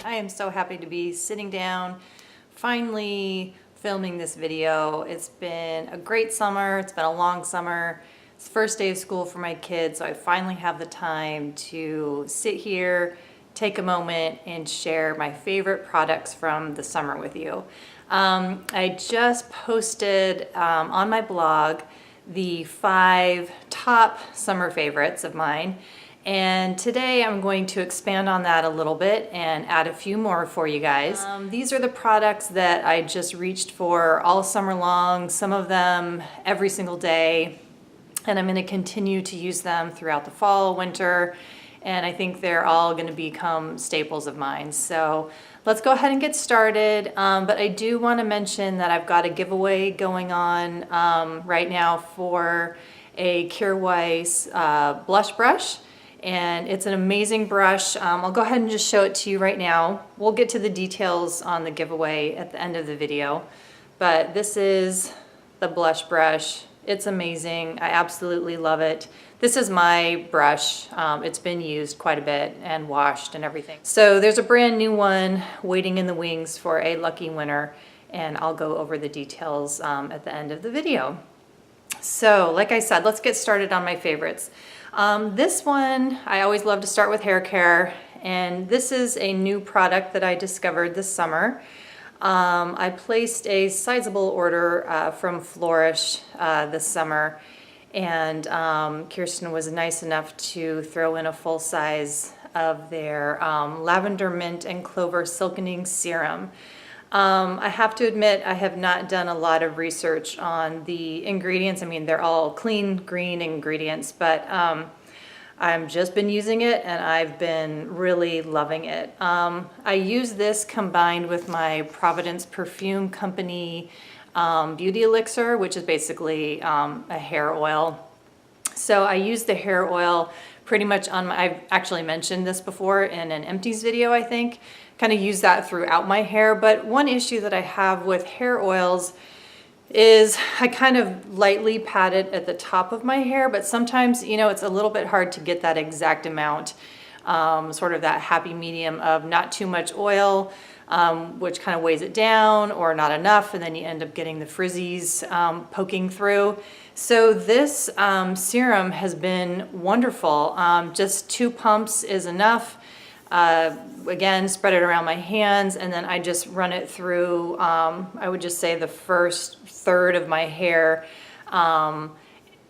I am so happy to be sitting down, finally filming this video. It's been a great summer. It's been a long summer. It's the first day of school for my kids, so I finally have the time to sit here, take a moment, and share my favorite products from the summer with you. I just posted on my blog the 5 top summer favorites of mine. And today I'm going to expand on that a little bit and add a few more for you guys. These are the products that I just reached for all summer long, some of them every single day. And I'm going to continue to use them throughout the fall, winter, and I think they're all going to become staples of mine. So let's go ahead and get started. But I do want to mention that I've got a giveaway going on right now for a Kjaer Weis blush brush. And it's an amazing brush. I'll go ahead and just show it to you right now. We'll get to the details on the giveaway at the end of the video. But this is the blush brush. It's amazing. I absolutely love it. This is my brush. It's been used quite a bit and washed and everything. So there's a brand new one waiting in the wings for a lucky winner, and I'll go over the details at the end of the video. So like I said, let's get started on my favorites. This one, I always love to start with hair care, and this is a new product that I discovered this summer. I placed a sizable order from Flourish this summer, and Kirsten was nice enough to throw in a full size of their lavender mint and clover silkening serum. I have to admit, I have not done a lot of research on the ingredients. I mean, they're all clean, green ingredients, but I've just been using it and I've been really loving it. I use this combined with my Providence Perfume Company Beauty Elixir, which is basically a hair oil. So I use the hair oil pretty much on my, I've actually mentioned this before in an empties video, I think. Kind of use that throughout my hair, but one issue that I have with hair oils is I kind of lightly pat it at the top of my hair, but sometimes, you know, it's a little bit hard to get that exact amount, sort of that happy medium of not too much oil, which kind of weighs it down, or not enough, and then you end up getting the frizzies poking through. So this serum has been wonderful. Just 2 pumps is enough. Again, spread it around my hands, and then I just run it through, I would just say the first third of my hair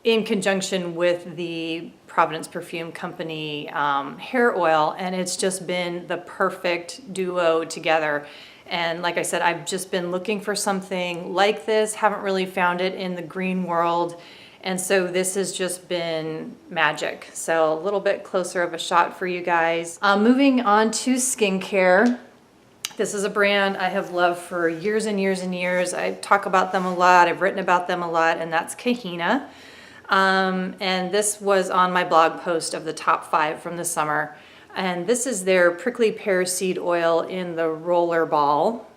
in conjunction with the Providence Perfume Company hair oil, and it's just been the perfect duo together. And like I said, I've just been looking for something like this, haven't really found it in the green world. And so this has just been magic. So a little bit closer of a shot for you guys. Moving on to skincare. This is a brand I have loved for years and years and years. I talk about them a lot. I've written about them a lot, and that's Kahina. And this was on my blog post of the top 5 from the summer. And this is their prickly pear seed oil in the roller ball.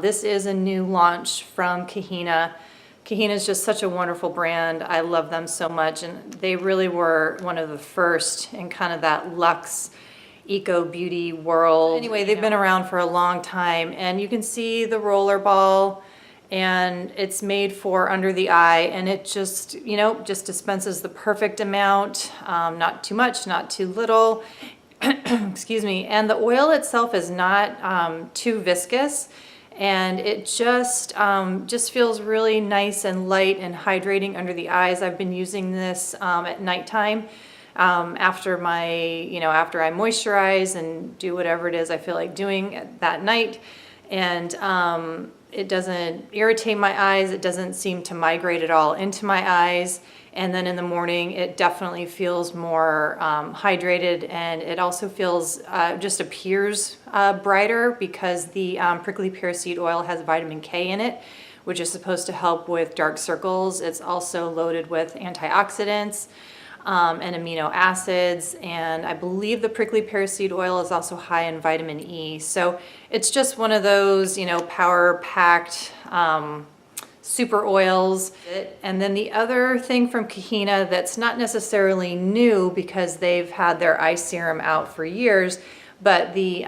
This is a new launch from Kahina. Kahina is just such a wonderful brand. I love them so much, and they really were one of the first in kind of that luxe eco beauty world. Anyway, they've been around for a long time, and you can see the roller ball, and it's made for under the eye, and it just, you know, just dispenses the perfect amount, not too much, not too little. Excuse me. And the oil itself is not too viscous. And it just feels really nice and light and hydrating under the eyes. I've been using this at nighttime after after I moisturize and do whatever it is I feel like doing that night. And it doesn't irritate my eyes. It doesn't seem to migrate at all into my eyes. And then in the morning, it definitely feels more hydrated, and it also feels, just appears brighter because the prickly pear seed oil has vitamin K in it, which is supposed to help with dark circles. It's also loaded with antioxidants and amino acids, and I believe the prickly pear seed oil is also high in vitamin E. So it's just one of those, you know, power-packed super oils. And then the other thing from Kahina that's not necessarily new because they've had their eye serum out for years, but the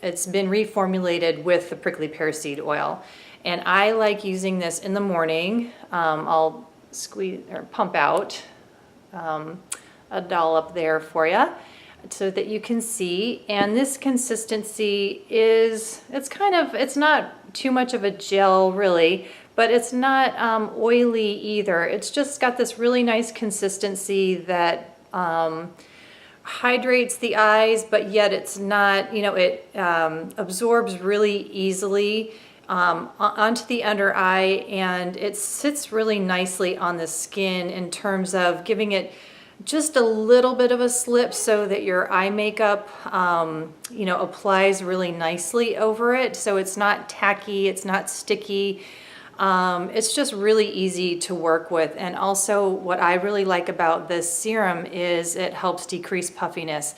it's been reformulated with the prickly pear seed oil. And I like using this in the morning. I'll squeeze or pump out a dollop there for you so that you can see. And this consistency is, it's not too much of a gel really, but it's not oily either. It's just got this really nice consistency that hydrates the eyes, but yet it's not, it absorbs really easily onto the under eye, and it sits really nicely on the skin in terms of giving it just a little bit of a slip so that your eye makeup applies really nicely over it. So it's not tacky, it's not sticky. It's just really easy to work with. And also what I really like about this serum is it helps decrease puffiness.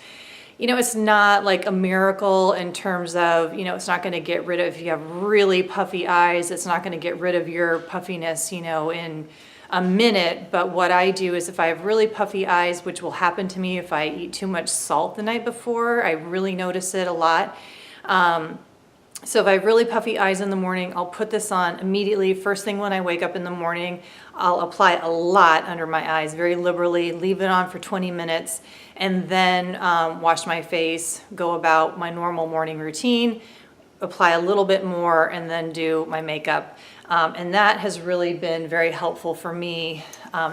It's not like a miracle in terms of, it's not going to get rid of, if you have really puffy eyes, it's not going to get rid of your puffiness, in a minute. But what I do is if I have really puffy eyes, which will happen to me if I eat too much salt the night before, I really notice it a lot. So if I have really puffy eyes in the morning, I'll put this on immediately. First thing when I wake up in the morning, I'll apply a lot under my eyes, very liberally, leave it on for 20 minutes, and then wash my face, go about my normal morning routine, apply a little bit more, and then do my makeup. And that has really been very helpful for me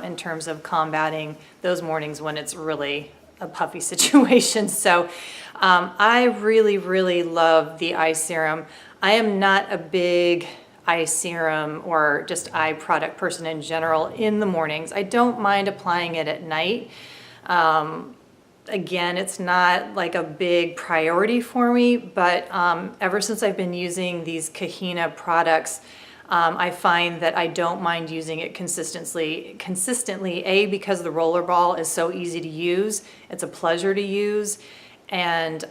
in terms of combating those mornings when it's really a puffy situation. So I really, really love the eye serum. I am not a big eye serum or just eye product person in general in the mornings. I don't mind applying it at night. Again, it's not like a big priority for me, but ever since I've been using these Kahina products, I find that I don't mind using it consistently, A, because the roller ball is so easy to use. It's a pleasure to use. And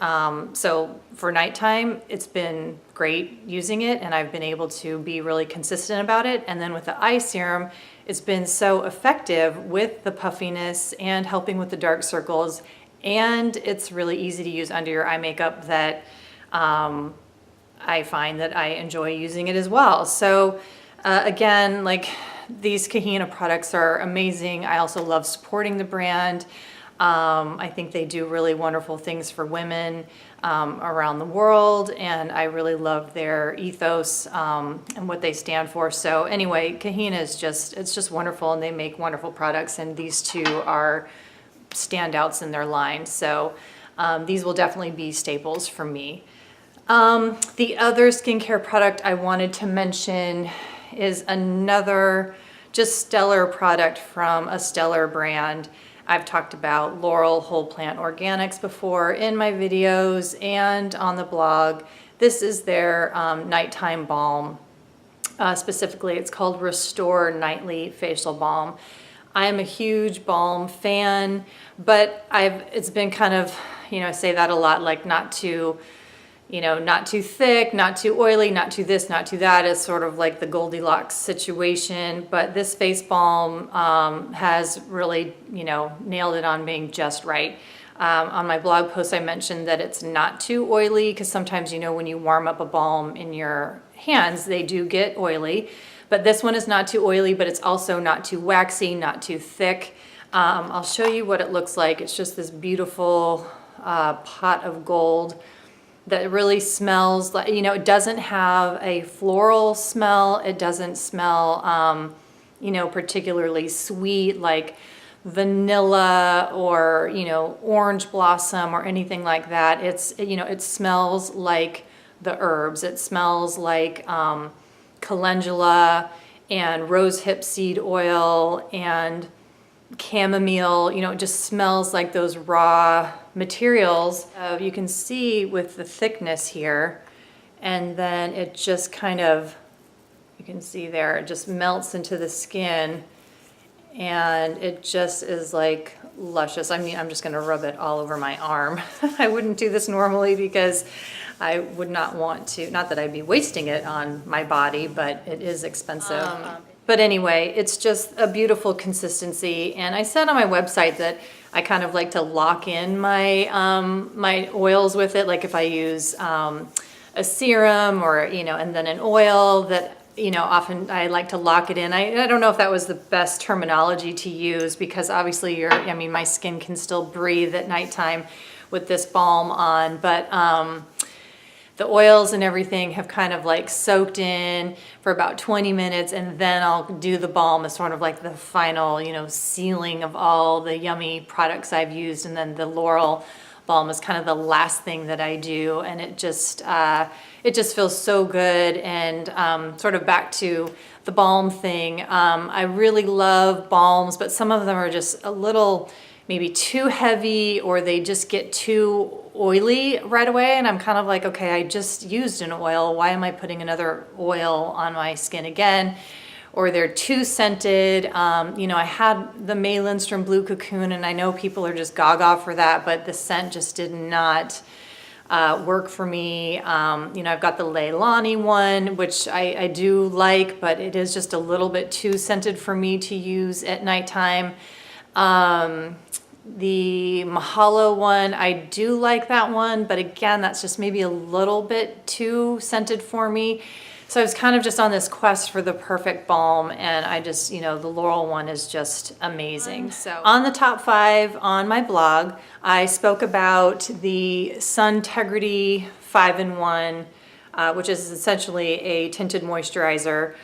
so for nighttime, it's been great using it, and I've been able to be really consistent about it. And then with the eye serum, it's been so effective with the puffiness and helping with the dark circles. And it's really easy to use under your eye makeup that I find that I enjoy using it as well. So again, like these Kahina products are amazing. I also love supporting the brand. I think they do really wonderful things for women around the world, and I really love their ethos and what they stand for. So anyway, Kahina is it's just wonderful, and they make wonderful products, and these two are standouts in their line. So these will definitely be staples for me. The other skincare product I wanted to mention is another just stellar product from a stellar brand. I've talked about Laurel Whole Plant Organics before in my videos and on the blog. This is their nighttime balm. Specifically, it's called Restore Nightly Facial Balm. I am a huge balm fan, but it's been kind of, I say that a lot, like not too thick, not too oily, not too this, not too that. It's sort of like the Goldilocks situation. But this face balm has really, nailed it on being just right. On my blog post, I mentioned that it's not too oily because sometimes, when you warm up a balm in your hands, they do get oily. But this one is not too oily, but it's also not too waxy, not too thick. I'll show you what it looks like. It's just this beautiful pot of gold that really smells like, it doesn't have a floral smell. It doesn't smell, particularly sweet like vanilla or, orange blossom or anything like that. It smells like the herbs. It smells like calendula and rosehip seed oil and chamomile. It just smells like those raw materials. You can see with the thickness here, and then it just kind of, you can see there, it just melts into the skin, and it just is like luscious. I mean, I'm just going to rub it all over my arm. I wouldn't do this normally because I would not want to, not that I'd be wasting it on my body, but it is expensive. But anyway, it's just a beautiful consistency. And I said on my website that I kind of like to lock in my my oils with it. Like if I use a serum or, you know, and then an oil that, you know, often I like to lock it in. I don't know if that was the best terminology to use, because obviously I mean, my skin can still breathe at nighttime with this balm on, but the oils and everything have kind of like soaked in for about 20 minutes, and then I'll do the balm as sort of like the final, you know, sealing of all the yummy products I've used. And then the Laurel balm is kind of the last thing that I do, and it just feels so good. And sort of back to the balm thing, I really love balms, but some of them are just a little maybe too heavy, or they just get too oily right away, and I'm kind of like, okay, I just used an oil, why am I putting another oil on my skin again? Or they're too scented. You know, I had the May Lindstrom Blue Cocoon, and I know people are just gaga for that, but the scent just did not work for me. You know, I've got the Leilani one, which I do like, but it is just a little bit too scented for me to use at nighttime. The Mahalo one, I do like that one, but again, that's just maybe a little bit too scented for me. So I was kind of just on this quest for the perfect balm, and I just, you know, the Laurel one is just amazing. So on the top 5 on my blog, I spoke about the Suntegrity 5-in-1, which is essentially a tinted moisturizer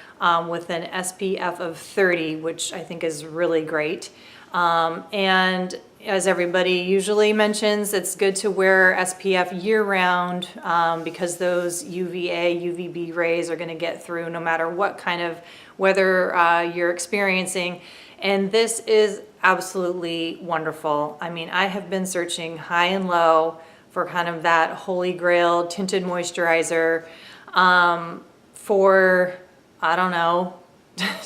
with an SPF of 30, which I think is really great. And as everybody usually mentions, it's good to wear SPF year-round because those UVA, UVB rays are going to get through no matter what kind of weather you're experiencing. And this is absolutely wonderful. I mean, I have been searching high and low for kind of that holy grail tinted moisturizer for, I don't know,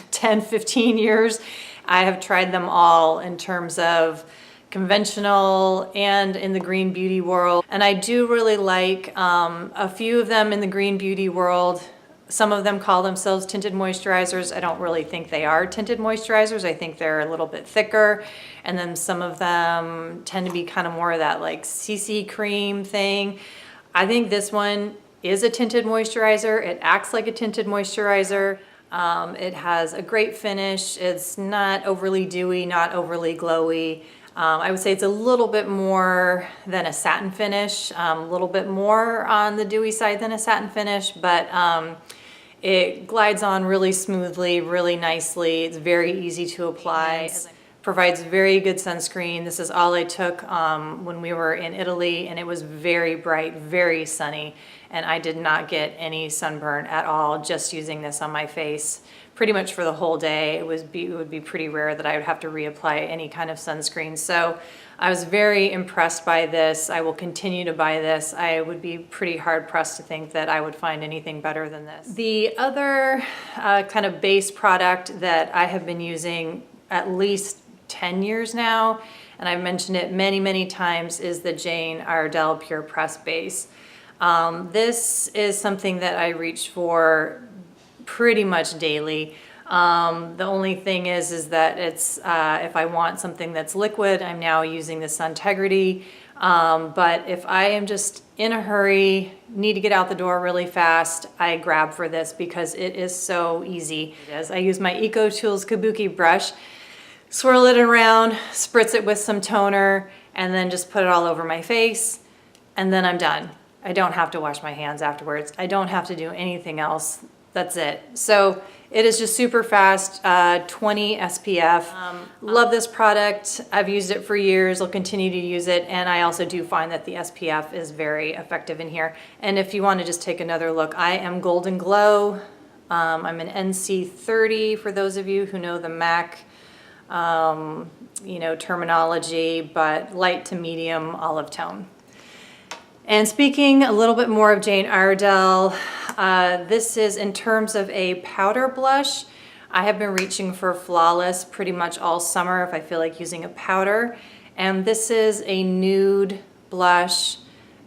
10, 15 years. I have tried them all in terms of conventional and in the green beauty world. And I do really like a few of them in the green beauty world. Some of them call themselves tinted moisturizers. I don't really think they are tinted moisturizers. I think they're a little bit thicker. And then some of them tend to be kind of more of that like CC cream thing. I think this one is a tinted moisturizer. It acts like a tinted moisturizer. It has a great finish. It's not overly dewy, not overly glowy. I would say it's a little bit more than a satin finish, a little bit more on the dewy side than a satin finish, but it glides on really smoothly, really nicely. It's very easy to apply. Provides very good sunscreen. This is all I took when we were in Italy, and it was very bright, very sunny, and I did not get any sunburn at all just using this on my face pretty much for the whole day. It would be pretty rare that I would have to reapply any kind of sunscreen. So I was very impressed by this. I will continue to buy this. I would be pretty hard pressed to think that I would find anything better than this. The other kind of base product that I have been using at least 10 years now, and I've mentioned it many, many times, is the Jane Iredell Pure Press Base. This is something that I reach for pretty much daily. The only thing is that it's if I want something that's liquid, I'm now using the Suntegrity. But if I am just in a hurry, need to get out the door really fast, I grab for this because it is so easy. I use my EcoTools Kabuki brush, swirl it around, spritz it with some toner, and then just put it all over my face, and then I'm done. I don't have to wash my hands afterwards. I don't have to do anything else. That's it. So it is just super fast, 20 SPF. Love this product. I've used it for years. I'll continue to use it. And I also do find that the SPF is very effective in here. And if you want to just take another look, I am Golden Glow. I'm an NC 30 for those of you who know the MAC you know, terminology, but light to medium olive tone. And speaking a little bit more of Jane Iredell, this is in terms of a powder blush. I have been reaching for Flawless pretty much all summer if I feel like using a powder. And this is a nude blush.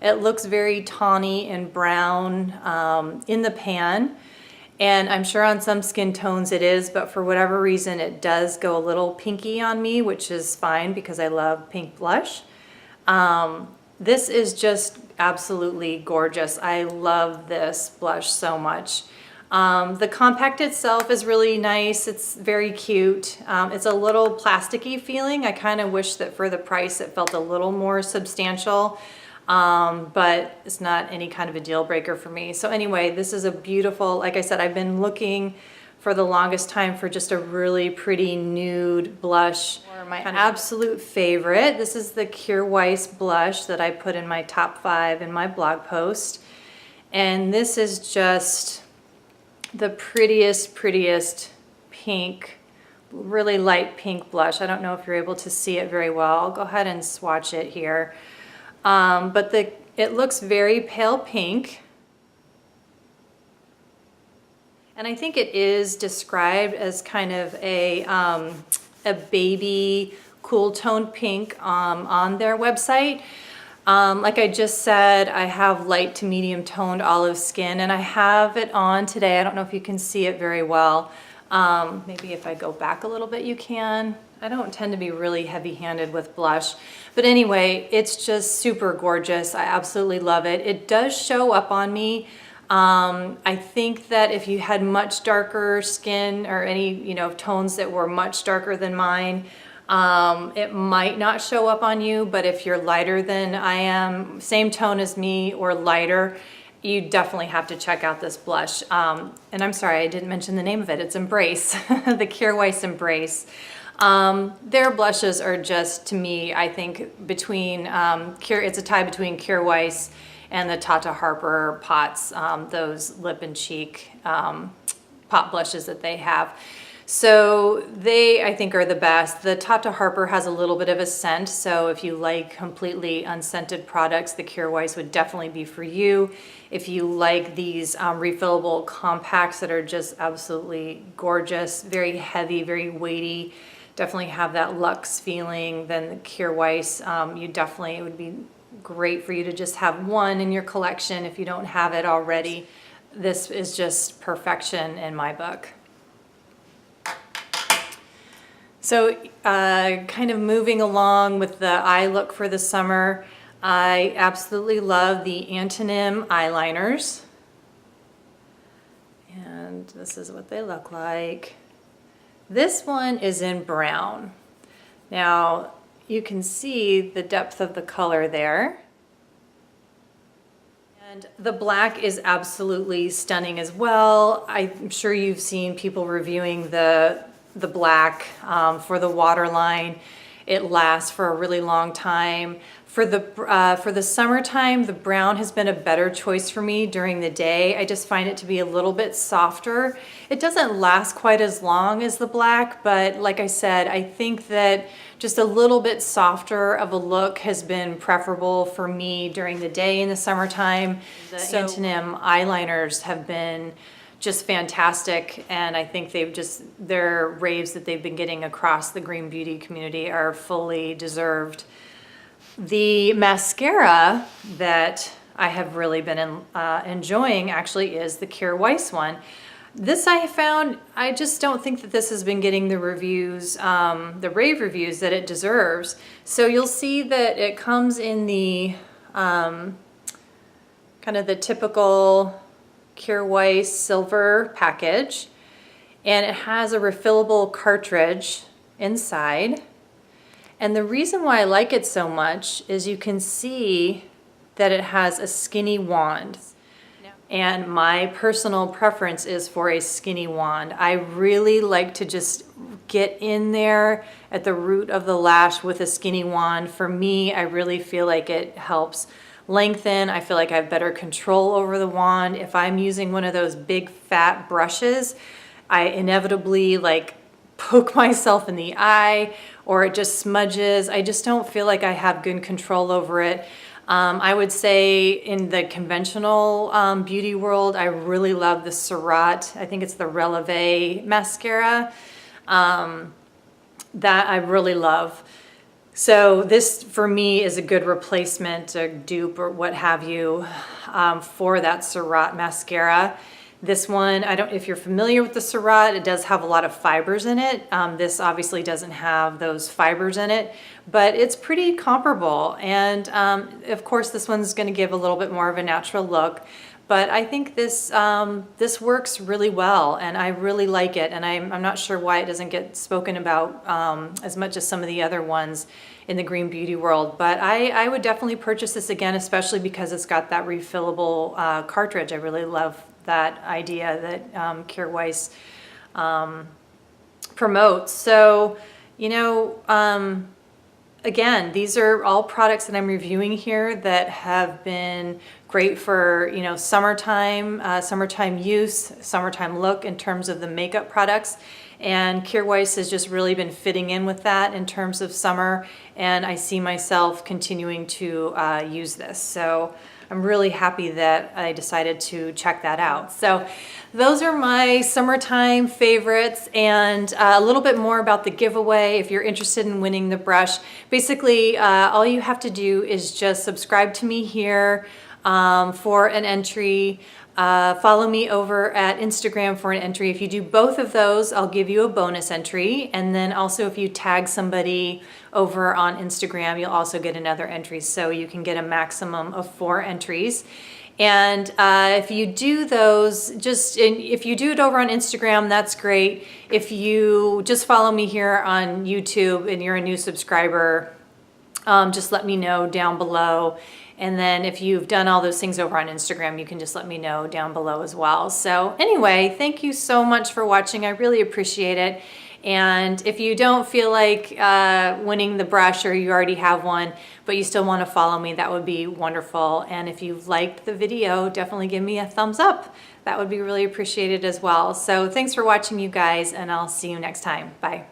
It looks very tawny and brown in the pan. And I'm sure on some skin tones it is, but for whatever reason it does go a little pinky on me, which is fine because I love pink blush. This is just absolutely gorgeous. I love this blush so much. The compact itself is really nice. It's very cute. It's a little plasticky feeling. I kind of wish that for the price it felt a little more substantial, but it's not any kind of a deal breaker for me. So anyway, this is a beautiful, like I said, I've been looking for the longest time for just a really pretty nude blush. Or my absolute favorite. This is the Kjaer Weis blush that I put in my top 5 in my blog post. And this is just the prettiest pink, really light pink blush. I don't know if you're able to see it very well. I'll go ahead and swatch it here. But it looks very pale pink. And I think it is described as kind of a baby cool toned pink on their website. Like I just said, I have light to medium toned olive skin, and I have it on today. I don't know if you can see it very well. Maybe if I go back a little bit you can. I don't tend to be really heavy-handed with blush. But anyway, it's just super gorgeous. I absolutely love it. It does show up on me. I think that if you had much darker skin or any, tones that were much darker than mine, it might not show up on you, but if you're lighter than I am, same tone as me or lighter, you definitely have to check out this blush. And I'm sorry, I didn't mention the name of it. It's Embrace, the Kjaer Weis Embrace. Their blushes are just, to me, I think between, it's a tie between Kjaer Weis and the Tata Harper pots, those lip and cheek pot blushes that they have. So they, I think, are the best. The Tata Harper has a little bit of a scent, so if you like completely unscented products, the Kjaer Weis would definitely be for you. If you like these refillable compacts that are just absolutely gorgeous, very heavy, very weighty, definitely have that luxe feeling, then the Kjaer Weis, it would be great for you to just have one in your collection if you don't have it already. This is just perfection in my book. So kind of moving along with the eye look for the summer, I absolutely love the Antonym eyeliners. And this is what they look like. This one is in brown. Now, you can see the depth of the color there. And the black is absolutely stunning as well. I'm sure you've seen people reviewing the black for the waterline. It lasts for a really long time. For the summertime, the brown has been a better choice for me during the day. I just find it to be a little bit softer. It doesn't last quite as long as the black, but like I said, I think that just a little bit softer of a look has been preferable for me during the day in the summertime. The Antonym eyeliners have been just fantastic, and I think their raves that they've been getting across the green beauty community are fully deserved. The mascara that I have really been enjoying actually is the Kjaer Weis one. This I found, I just don't think that this has been getting the reviews, the rave reviews that it deserves. So you'll see that it comes in the kind of the typical Kjaer Weis silver package, and it has a refillable cartridge inside. And the reason why I like it so much is you can see that it has a skinny wand. And my personal preference is for a skinny wand. I really like to just get in there at the root of the lash with a skinny wand. For me, I really feel like it helps lengthen. I feel like I have better control over the wand. If I'm using one of those big fat brushes, I inevitably poke myself in the eye, or it just smudges. I just don't feel like I have good control over it. I would say in the conventional beauty world, I really love the Surratt. I think it's the Releve mascara that I really love. So this, for me, is a good replacement, a dupe or what have you, for that Surratt mascara. This one, if you're familiar with the Surratt, it does have a lot of fibers in it. This obviously doesn't have those fibers in it, but it's pretty comparable. And of course, this one's going to give a little bit more of a natural look. But I think this this works really well, and I really like it. And I'm not sure why it doesn't get spoken about as much as some of the other ones in the green beauty world. But I would definitely purchase this again, especially because it's got that refillable cartridge. I really love that idea that Kjær Weiss promotes. So, you know, again, these are all products that I'm reviewing here that have been great for, you know, summertime use, summertime look in terms of the makeup products. And Kjær Weiss has just really been fitting in with that in terms of summer. And I see myself continuing to use this. So I'm really happy that I decided to check that out. So those are my summertime favorites, and a little bit more about the giveaway if you're interested in winning the brush. Basically, all you have to do is just subscribe to me here for an entry. Follow me over at Instagram for an entry. If you do both of those, I'll give you a bonus entry. And then also if you tag somebody over on Instagram, you'll also get another entry. So you can get a maximum of 4 entries. And if you do those, if you do it over on Instagram, that's great. If you just follow me here on YouTube and you're a new subscriber, just let me know down below. And then if you've done all those things over on Instagram, you can just let me know down below as well. So anyway, thank you so much for watching. I really appreciate it. And if you don't feel like winning the brush, or you already have one, but you still want to follow me, that would be wonderful. And if you liked the video, definitely give me a thumbs up. That would be really appreciated as well. So thanks for watching, you guys, and I'll see you next time. Bye.